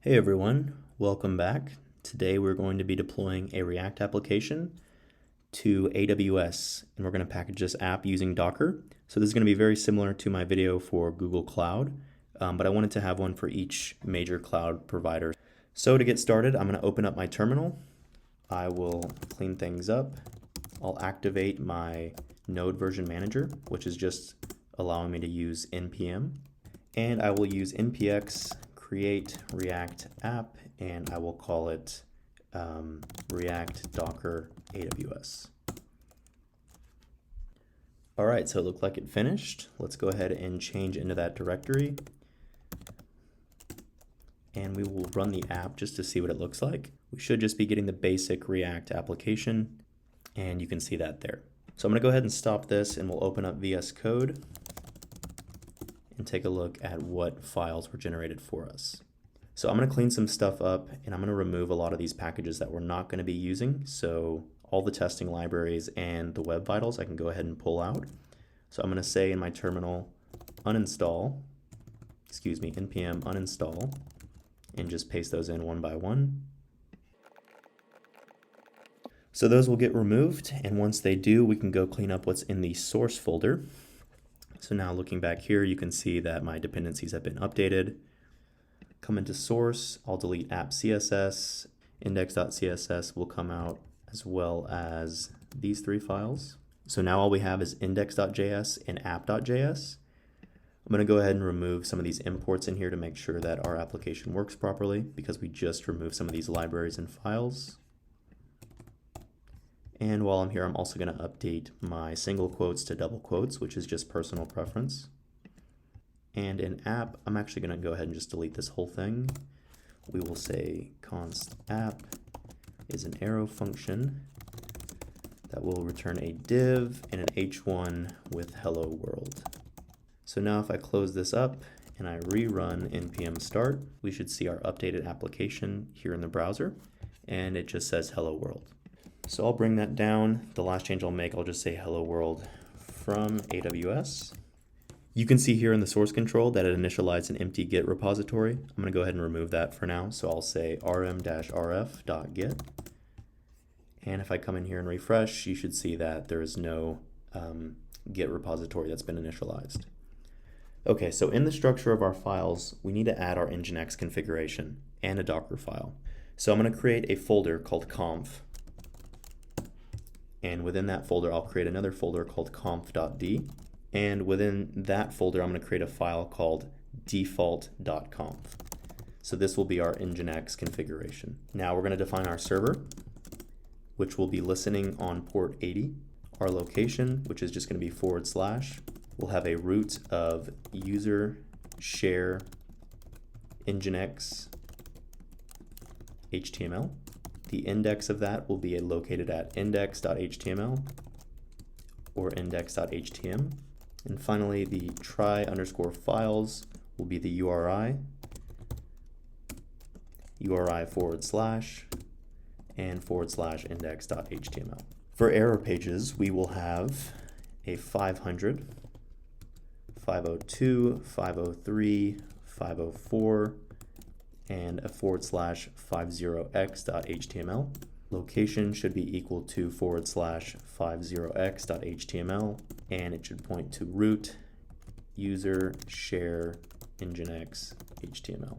Hey everyone, welcome back. Today we're going to be deploying a React application to AWS, and we're going to package this app using Docker. So this is going to be very similar to my video for Google Cloud, but I wanted to have one for each major cloud provider. So to get started, I'm going to open up my terminal. I will clean things up. I'll activate my node version manager, which is just allowing me to use npm, and I will use npx create React app, and I will call it React Docker AWS. All right, so it looked like it finished. Let's go ahead and change into that directory. And we will run the app just to see what it looks like. We should just be getting the basic React application, and you can see that there. So I'm gonna go ahead and stop this, and we'll open up VS Code and take a look at what files were generated for us. So I'm going to clean some stuff up, and I'm going to remove a lot of these packages that we're not going to be using. So all the testing libraries and the web vitals I can go ahead and pull out. So I'm going to say in my terminal npm uninstall, and just paste those in one by one. So those will get removed, and once they do, we can go clean up what's in the source folder. So now looking back here, you can see that my dependencies have been updated. Come into source, I'll delete app CSS, index.css will come out, as well as these three files. So now all we have is index.js and app.js. I'm going to go ahead and remove some of these imports in here to make sure that our application works properly, because we just removed some of these libraries and files. And while I'm here, I'm also going to update my single quotes to double quotes, which is just personal preference. And in app, I'm actually going to go ahead and just delete this whole thing. We will say const app is an arrow function that will return a div and an h1 with hello world. So now if I close this up and I rerun npm start, we should see our updated application here in the browser, and it just says hello world. So I'll bring that down. The last change I'll make, I'll just say hello world from AWS. You can see here in the source control that it initialized an empty Git repository. I'm going to go ahead and remove that for now. So I'll say rm-rf.git. And if I come in here and refresh, you should see that there is no Git repository that's been initialized. Okay, so in the structure of our files, we need to add our Nginx configuration and a Docker file. So I'm going to create a folder called conf. And within that folder, I'll create another folder called conf.d. And within that folder, I'm going to create a file called default.conf. So this will be our Nginx configuration. Now we're going to define our server, which will be listening on port 80. Our location, which is just going to be /. We'll have a root of user share Nginx HTML. The index of that will be located at index.html or index.htm. And finally, the try_files will be the URI, /, and /index.html. For error pages, we will have a 500, 502, 503, 504, and a /50x.html. Location should be equal to /50x.html, and it should point to root user share Nginx HTML.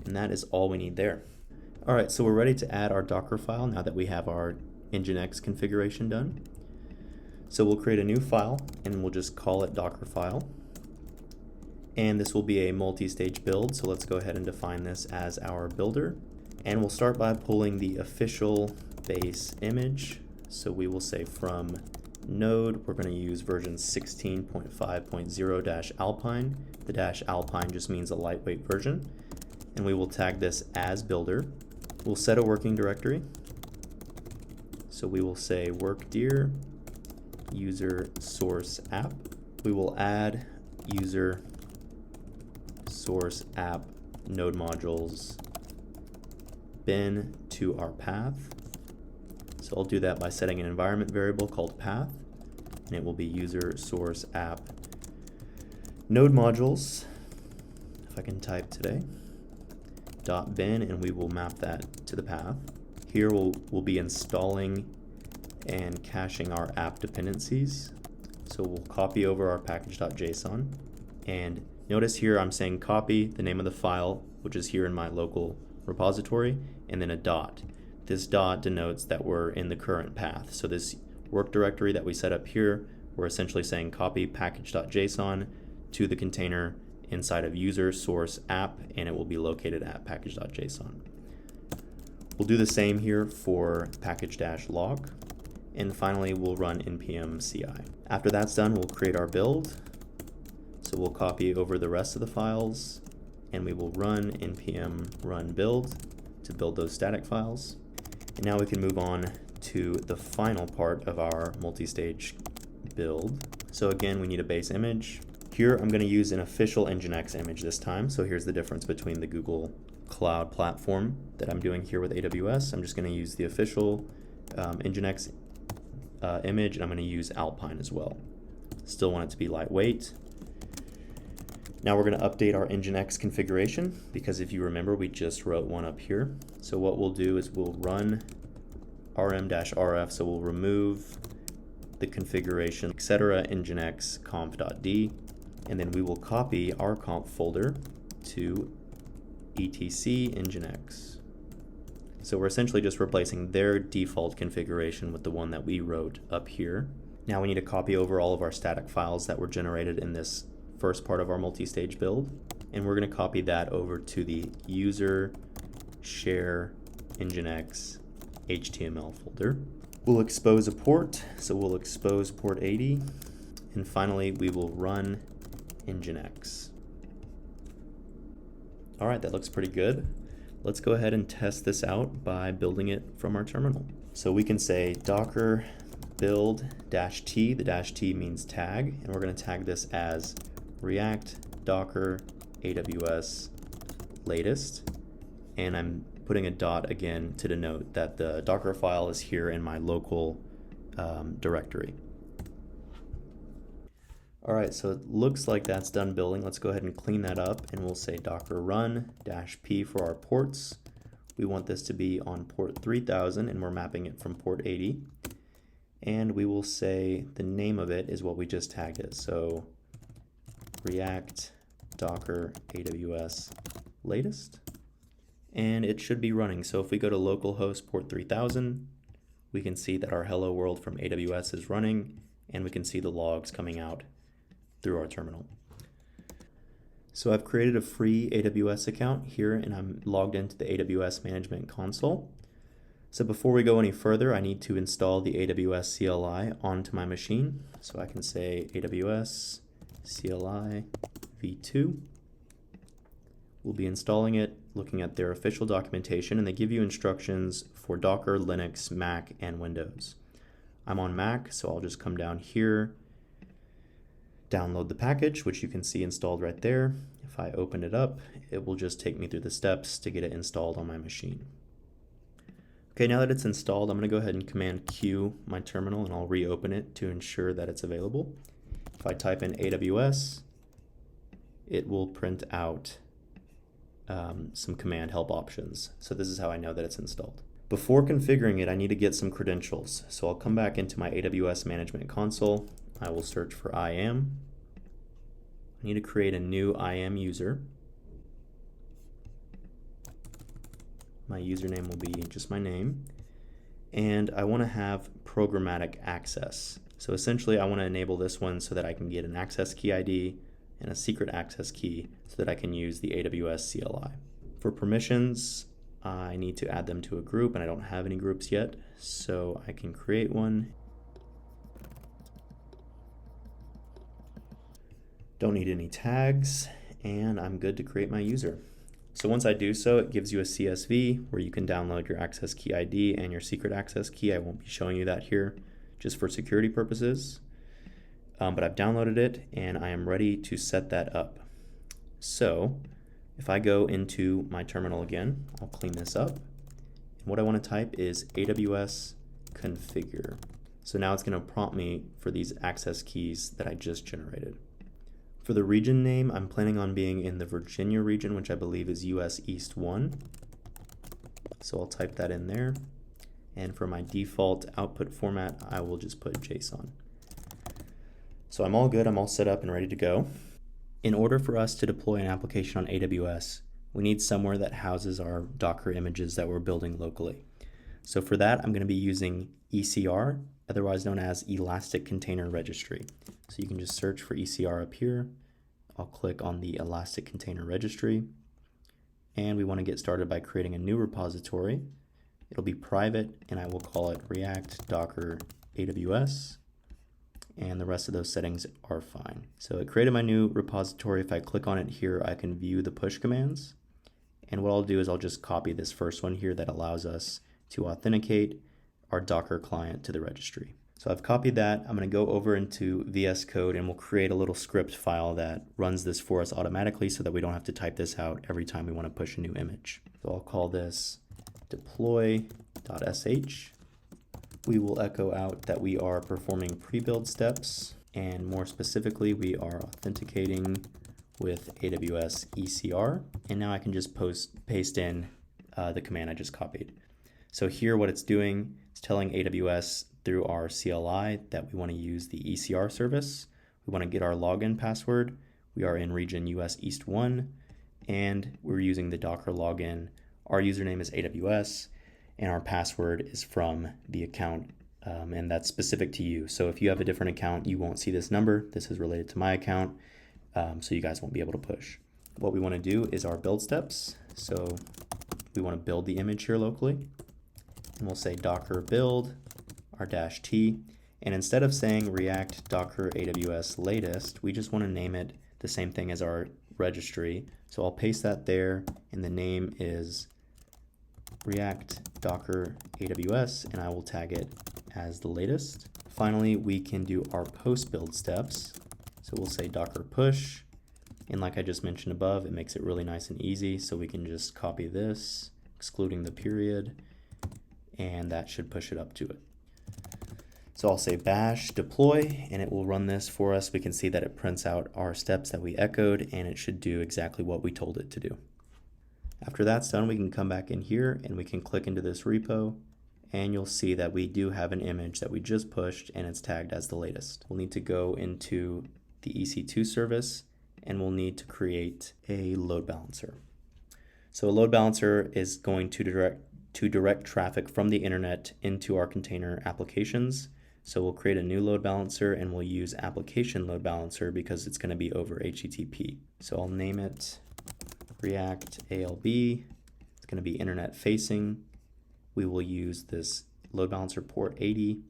And that is all we need there. All right, so we're ready to add our Docker file now that we have our Nginx configuration done. So we'll create a new file, and we'll just call it Docker file. And this will be a multi-stage build, so let's go ahead and define this as our builder. And we'll start by pulling the official base image. So we will say from node, we're going to use version 16.5.0-alpine. The -alpine just means a lightweight version. And we will tag this as builder. We'll set a working directory. So we will say workdir user source app. We will add user source app node modules bin to our path. So I'll do that by setting an environment variable called path, and it will be user source app node modules, if I can type today, .bin, and we will map that to the path. Here we'll be installing and caching our app dependencies. So we'll copy over our package.json, and notice here I'm saying copy the name of the file, which is here in my local repository, and then a dot. This dot denotes that we're in the current path. So this work directory that we set up here, we're essentially saying copy package.json to the container inside of user source app, and it will be located at package.json. We'll do the same here for package-log, and finally we'll run npm CI. After that's done, we'll create our build. So we'll copy over the rest of the files, and we will run npm run build to build those static files. And now we can move on to the final part of our multi-stage build. So again, we need a base image. Here I'm going to use an official Nginx image this time. So here's the difference between the Google Cloud platform that I'm doing here with AWS. I'm just going to use the official Nginx image, and I'm going to use Alpine as well. Still want it to be lightweight. Now we're going to update our Nginx configuration, because if you remember, we just wrote one up here. So what we'll do is we'll run rm-rf, so we'll remove the configuration, etc. nginx conf.d, and then we will copy our conf folder to etc nginx. So we're essentially just replacing their default configuration with the one that we wrote up here. Now we need to copy over all of our static files that were generated in this first part of our multi-stage build, and we're going to copy that over to the user share nginx HTML folder. We'll expose a port, so we'll expose port 80, and finally we will run nginx. All right, that looks pretty good. Let's go ahead and test this out by building it from our terminal. So we can say docker build -t, the -t means tag, and we're going to tag this as React Docker AWS latest, and I'm putting a dot again to denote that the Docker file is here in my local directory. All right, so it looks like that's done building. Let's go ahead and clean that up, and we'll say docker run -p for our ports. We want this to be on port 3000, and we're mapping it from port 80. And we will say the name of it is what we just tagged it. So React Docker AWS latest. And it should be running. So if we go to localhost port 3000, we can see that our hello world from AWS is running, and we can see the logs coming out through our terminal. So I've created a free AWS account here, and I'm logged into the AWS Management Console. So before we go any further, I need to install the AWS CLI onto my machine. So I can say AWS CLI v2. We'll be installing it, looking at their official documentation, and they give you instructions for Docker, Linux, Mac, and Windows. I'm on Mac, so I'll just come down here, download the package, which you can see installed right there. If I open it up, it will just take me through the steps to get it installed on my machine. Okay, now that it's installed, I'm going to go ahead and Command Q my terminal, and I'll reopen it to ensure that it's available. If I type in AWS, it will print out some command help options. So this is how I know that it's installed. Before configuring it, I need to get some credentials. So I'll come back into my AWS Management Console. I will search for IAM. I need to create a new IAM user. My username will be just my name. And I want to have programmatic access. So essentially I want to enable this one so that I can get an access key ID and a secret access key so that I can use the AWS CLI. For permissions, I need to add them to a group, and I don't have any groups yet, so I can create one. Don't need any tags, and I'm good to create my user. So once I do so, it gives you a CSV where you can download your access key ID and your secret access key. I won't be showing you that here just for security purposes, but I've downloaded it and I am ready to set that up. So if I go into my terminal again, I'll clean this up. And what I want to type is AWS configure. So now it's going to prompt me for these access keys that I just generated. For the region name, I'm planning on being in the Virginia region, which I believe is US East 1. So I'll type that in there. And for my default output format, I will just put JSON. So I'm all good, I'm all set up and ready to go. In order for us to deploy an application on AWS, we need somewhere that houses our Docker images that we're building locally. So for that, I'm going to be using ECR, otherwise known as Elastic Container Registry. So you can just search for ECR up here. I'll click on the Elastic Container Registry. And we want to get started by creating a new repository. It'll be private, and I will call it React Docker AWS. And the rest of those settings are fine. So it created my new repository. If I click on it here, I can view the push commands. And what I'll do is I'll just copy this first one here that allows us to authenticate our Docker client to the registry. So I've copied that. I'm going to go over into VS Code and we'll create a little script file that runs this for us automatically so that we don't have to type this out every time we want to push a new image. So I'll call this deploy.sh. We will echo out that we are performing pre-build steps, and more specifically, we are authenticating with AWS ECR. And now I can just paste in the command I just copied. So here what it's doing is telling AWS through our CLI that we want to use the ECR service. We want to get our login password. We are in region US East 1, and we're using the Docker login. Our username is AWS, and our password is from the account, and that's specific to you. So if you have a different account, you won't see this number. This is related to my account, so you guys won't be able to push. What we want to do is our build steps. So we want to build the image here locally, and we'll say docker build, our -t, and instead of saying React Docker AWS latest, we just want to name it the same thing as our registry. So I'll paste that there, and the name is React Docker AWS, and I will tag it as the latest. Finally, we can do our post build steps. So we'll say docker push, and like I just mentioned above, it makes it really nice and easy. So we can just copy this, excluding the period, and that should push it up to it. So I'll say bash deploy, and it will run this for us. We can see that it prints out our steps that we echoed, and it should do exactly what we told it to do. After that's done, we can come back in here and we can click into this repo, and you'll see that we do have an image that we just pushed and it's tagged as the latest. We'll need to go into the EC2 service, and we'll need to create a load balancer. So a load balancer is going to direct traffic from the internet into our container applications. So we'll create a new load balancer, and we'll use application load balancer because it's going to be over HTTP. So I'll name it React ALB. It's going to be internet facing. We will use this load balancer port 80.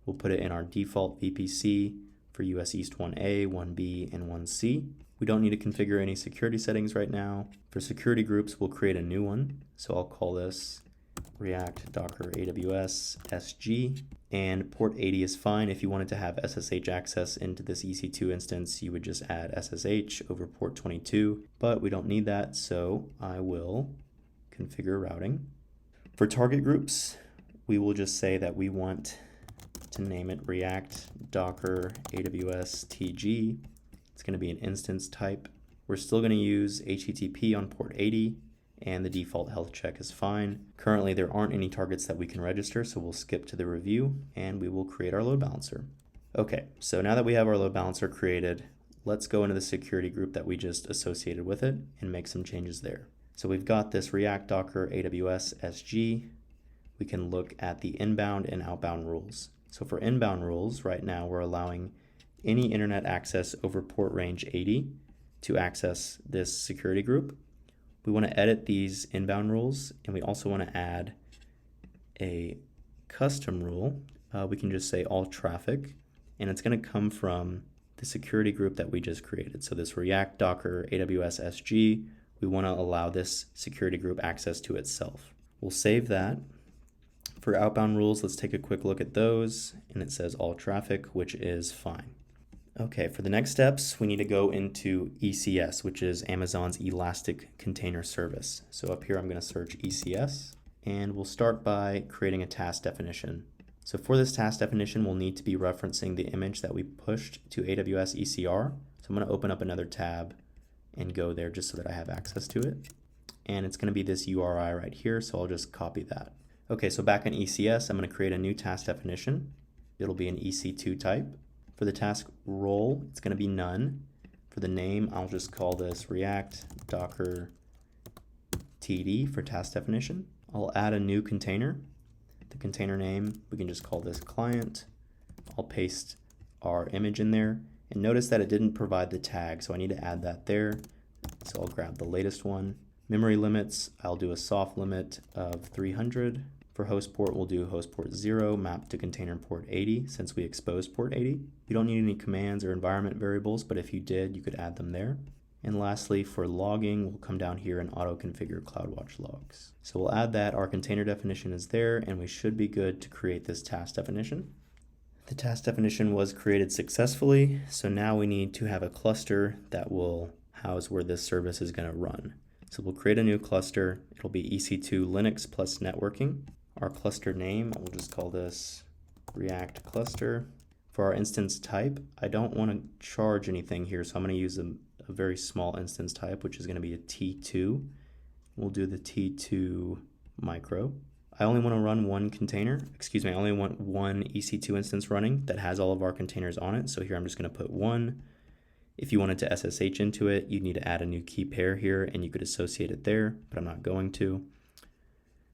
We'll put it in our default VPC for US East 1A, 1B, and 1C. We don't need to configure any security settings right now. For security groups, we'll create a new one. So I'll call this React Docker AWS SG, and port 80 is fine. If you wanted to have SSH access into this EC2 instance, you would just add SSH over port 22, but we don't need that, so I will configure routing. For target groups, we will just say that we want to name it React Docker AWS TG. It's going to be an instance type. We're still going to use HTTP on port 80, and the default health check is fine. Currently, there aren't any targets that we can register, so we'll skip to the review, and we will create our load balancer. Okay, so now that we have our load balancer created, let's go into the security group that we just associated with it and make some changes there. So we've got this React Docker AWS SG. We can look at the inbound and outbound rules. So for inbound rules, right now we're allowing any internet access over port range 80 to access this security group. We want to edit these inbound rules, and we also want to add a custom rule. We can just say all traffic, and it's going to come from the security group that we just created. So this React Docker AWS SG, we want to allow this security group access to itself. We'll save that. For outbound rules, let's take a quick look at those, and it says all traffic, which is fine. Okay, for the next steps, we need to go into ECS, which is Amazon's Elastic Container Service. So up here, I'm going to search ECS, and we'll start by creating a task definition. So for this task definition, we'll need to be referencing the image that we pushed to AWS ECR. So I'm going to open up another tab and go there just so that I have access to it. And it's going to be this URI right here, so I'll just copy that. Okay, so back in ECS, I'm going to create a new task definition. It'll be an EC2 type. For the task role, it's going to be none. For the name, I'll just call this React Docker TD for task definition. I'll add a new container. The container name, we can just call this client. I'll paste our image in there. And notice that it didn't provide the tag, so I need to add that there. So I'll grab the latest one. Memory limits, I'll do a soft limit of 300. For host port, we'll do host port 0 mapped to container port 80 since we exposed port 80. You don't need any commands or environment variables, but if you did, you could add them there. And lastly, for logging, we'll come down here and auto-configure CloudWatch logs. So we'll add that. Our container definition is there, and we should be good to create this task definition. The task definition was created successfully, so now we need to have a cluster that will house where this service is going to run. So we'll create a new cluster. It'll be EC2 Linux plus networking. Our cluster name, we'll just call this React Cluster. For our instance type, I don't want to charge anything here, so I'm going to use a very small instance type, which is going to be a T2. We'll do the T2 micro. I only want to run one container. I only want one EC2 instance running that has all of our containers on it. So here I'm just going to put one. If you wanted to SSH into it, you'd need to add a new key pair here, and you could associate it there, but I'm not going to.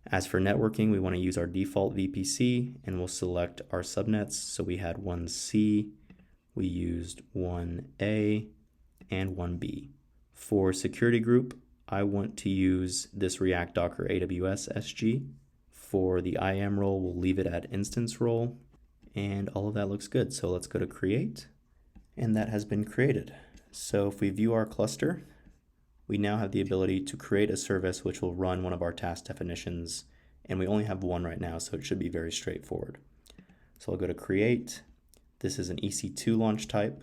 As for networking, we want to use our default VPC, and we'll select our subnets. So we had 1C, we used 1A, and 1B. For security group, I want to use this React Docker AWS SG. For the IAM role, we'll leave it at instance role, and all of that looks good. So let's go to create, and that has been created. So if we view our cluster, we now have the ability to create a service which will run one of our task definitions, and we only have one right now, so it should be very straightforward. So I'll go to create. This is an EC2 launch type.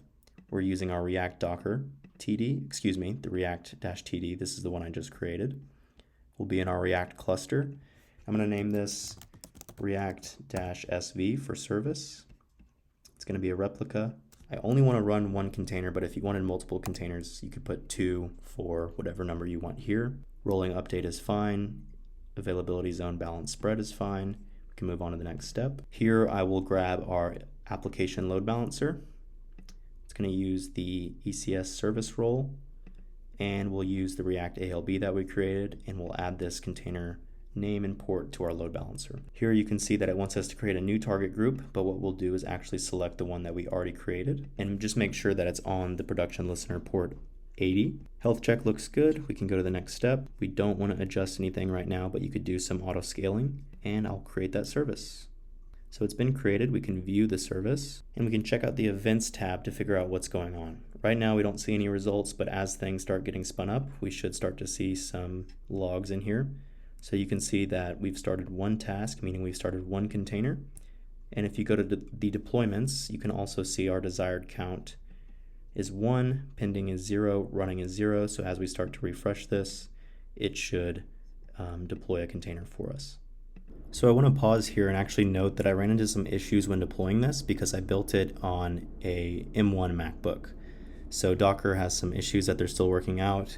We're using our React Docker TD, the React-TD. This is the one I just created. We'll be in our React cluster. I'm going to name this React-SV for service. It's going to be a replica. I only want to run one container, but if you wanted multiple containers, you could put 2 for whatever number you want here. Rolling update is fine. Availability zone balance spread is fine. We can move on to the next step. Here I will grab our application load balancer. It's going to use the ECS service role, and we'll use the React ALB that we created, and we'll add this container name and port to our load balancer. Here you can see that it wants us to create a new target group, but what we'll do is actually select the one that we already created and just make sure that it's on the production listener port 80. Health check looks good. We can go to the next step. We don't want to adjust anything right now, but you could do some auto scaling, and I'll create that service. So it's been created. We can view the service, and we can check out the events tab to figure out what's going on. Right now we don't see any results, but as things start getting spun up, we should start to see some logs in here. So you can see that we've started one task, meaning we've started one container. And if you go to the deployments, you can also see our desired count is 1, pending is 0, running is 0. So as we start to refresh this, it should deploy a container for us. So I want to pause here and actually note that I ran into some issues when deploying this because I built it on a M1 MacBook. So Docker has some issues that they're still working out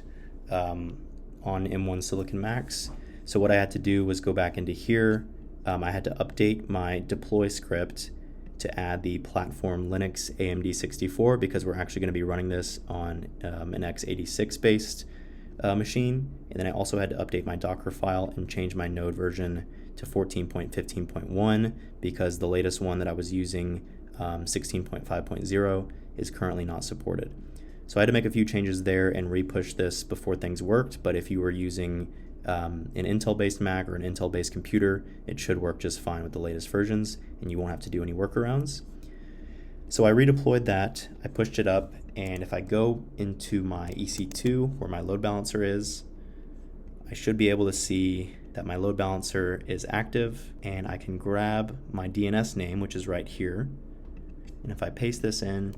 on M1 Silicon Macs. So what I had to do was go back into here. I had to update my deploy script to add the platform Linux AMD 64 because we're actually going to be running this on an x86 based machine. And then I also had to update my Docker file and change my node version to 14.15.1 because the latest one that I was using, 16.5.0, is currently not supported. So I had to make a few changes there and re-push this before things worked, but if you were using an Intel-based Mac or an Intel-based computer, it should work just fine with the latest versions, and you won't have to do any workarounds. So I redeployed that, I pushed it up, and if I go into my EC2, where my load balancer is, I should be able to see that my load balancer is active, and I can grab my DNS name, which is right here, and if I paste this in,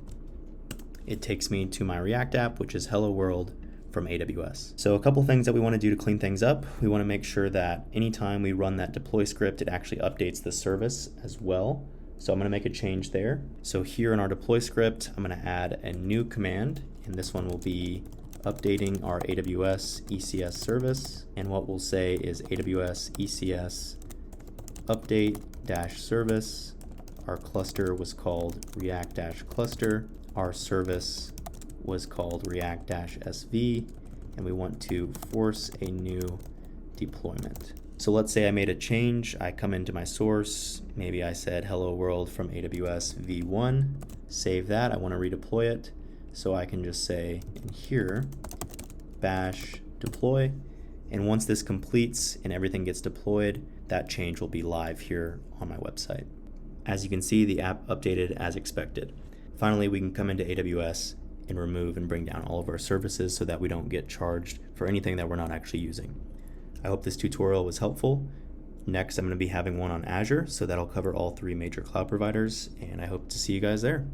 it takes me to my React app, which is Hello World from AWS. So a couple things that we want to do to clean things up. We want to make sure that anytime we run that deploy script, it actually updates the service as well. So I'm going to make a change there. So here in our deploy script, I'm going to add a new command, and this one will be updating our AWS ECS service. And what we'll say is AWS ECS update-service. Our cluster was called React-cluster. Our service was called React-SV, and we want to force a new deployment. So let's say I made a change. I come into my source. Maybe I said hello world from AWS v1. Save that. I want to redeploy it. So I can just say in here bash deploy. And once this completes and everything gets deployed, that change will be live here on my website. As you can see, the app updated as expected. Finally, we can come into AWS and remove and bring down all of our services so that we don't get charged for anything that we're not actually using. I hope this tutorial was helpful. Next, I'm going to be having one on Azure, so that'll cover all 3 major cloud providers, and I hope to see you guys there.